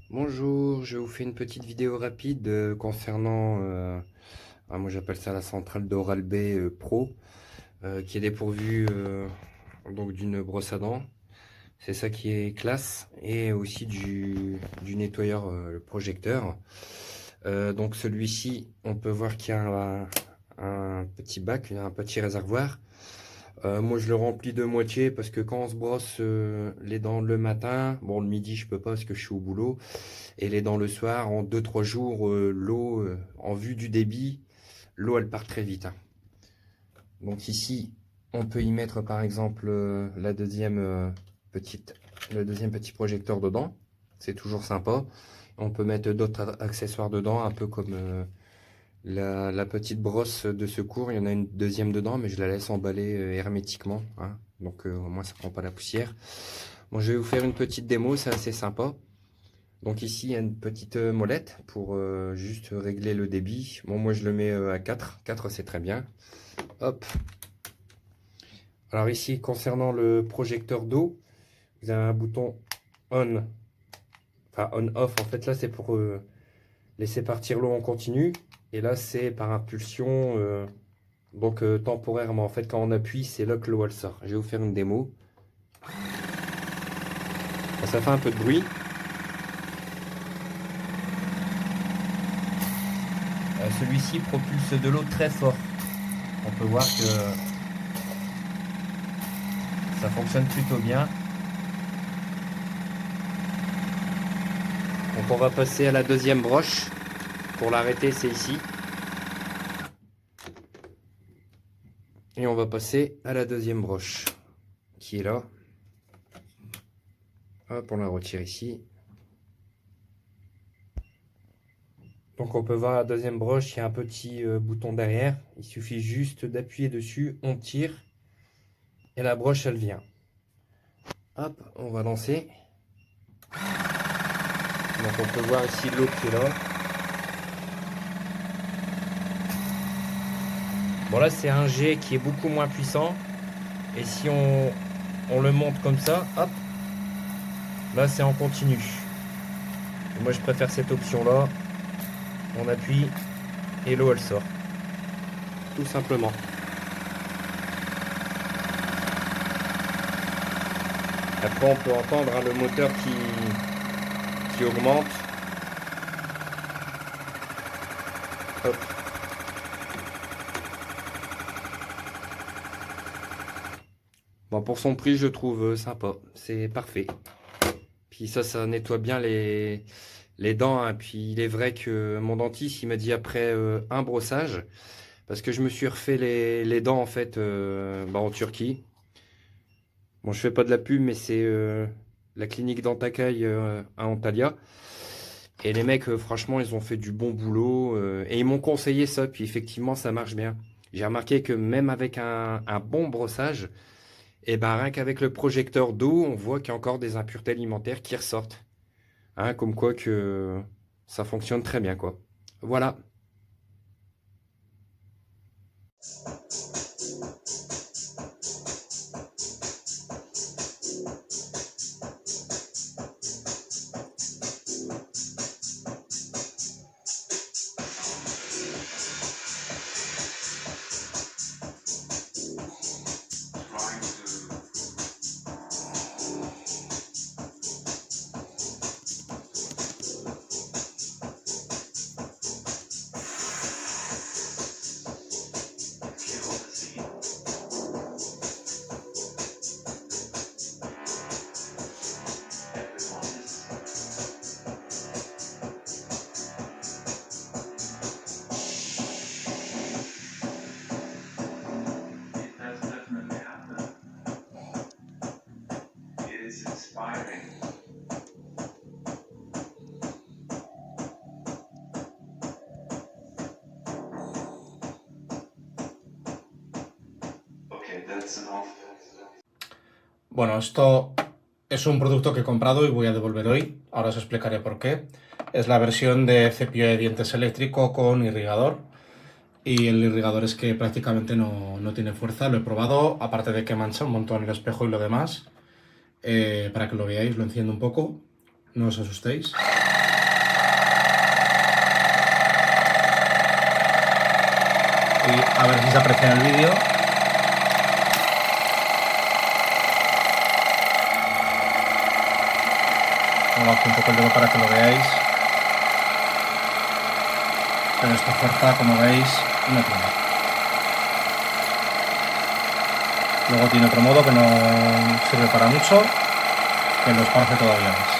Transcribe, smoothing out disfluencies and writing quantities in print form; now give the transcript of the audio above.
Bonjour, je vous fais une petite vidéo rapide concernant, moi j'appelle ça la centrale d'Oral-B Pro, qui est dépourvue donc d'une brosse à dents. C'est ça qui est classe, et aussi du nettoyeur le projecteur. Donc celui-ci, on peut voir qu'il y a un petit bac, un petit réservoir. Moi je le remplis de moitié parce que quand on se brosse les dents le matin, bon le midi je peux pas parce que je suis au boulot, et les dents le soir, en 2 3 jours, l'eau, en vue du débit, l'eau elle part très vite, hein. Donc ici, on peut y mettre par exemple le deuxième petit projecteur dedans. C'est toujours sympa. On peut mettre d'autres accessoires dedans, un peu comme la petite brosse de secours. Il y en a une deuxième dedans, mais je la laisse emballer hermétiquement, hein. Donc au moins ça prend pas la poussière. Bon, je vais vous faire une petite démo, c'est assez sympa. Donc ici, il y a une petite molette pour juste régler le débit. Bon, moi je le mets à 4. 4 c'est très bien. Hop. Alors ici, concernant le projecteur d'eau, vous avez un bouton on, enfin on-off. En fait, là, c'est pour laisser partir l'eau en continu. Et là, c'est par impulsion, donc temporairement. En fait, quand on appuie, c'est là que l'eau elle sort. Je vais vous faire une démo. Bon, ça fait un peu de bruit. Celui-ci propulse de l'eau très fort. On peut voir que ça fonctionne plutôt bien. Donc on va passer à la deuxième broche. Pour l'arrêter, c'est ici. Et on va passer à la deuxième broche, qui est là. Hop, on la retire ici. Donc on peut voir la deuxième broche, il y a un petit bouton derrière. Il suffit juste d'appuyer dessus, on tire. Et la broche, elle vient. Hop, on va lancer. Donc on peut voir ici l'eau qui est là. Bon là c'est un jet qui est beaucoup moins puissant. Et si on le monte comme ça, hop, là c'est en continu. Et moi je préfère cette option là. On appuie et l'eau elle sort. Tout simplement. Après on peut entendre le moteur qui augmente. Hop. Bon, pour son prix, je trouve sympa. C'est parfait. Puis ça nettoie bien les dents, hein. Puis il est vrai que mon dentiste, il m'a dit après un brossage, parce que je me suis refait les dents en fait en Turquie. Bon, je fais pas de la pub, mais c'est la clinique Dentacaille à Antalya. Et les mecs, franchement, ils ont fait du bon boulot et ils m'ont conseillé ça. Puis effectivement, ça marche bien. J'ai remarqué que même avec un bon brossage, et ben rien qu'avec le projecteur d'eau, on voit qu'il y a encore des impuretés alimentaires qui ressortent, hein, comme quoi que ça fonctionne très bien, quoi. Voilà. Bueno, esto es un producto que he comprado y voy a devolver hoy. Ahora os explicaré por qué. Es la versión de cepillo de dientes eléctrico con irrigador. Y el irrigador es que prácticamente no tiene fuerza. Lo he probado, aparte de que mancha un montón el espejo y lo demás. Para que lo veáis, lo enciendo un poco. No os asustéis. Y a ver si se aprecia en el vídeo. Pongo aquí un poco el dedo para que lo veáis. Pero esta fuerza, como veis, no tiene. Luego tiene otro modo que no sirve para mucho, que lo esparce todavía más.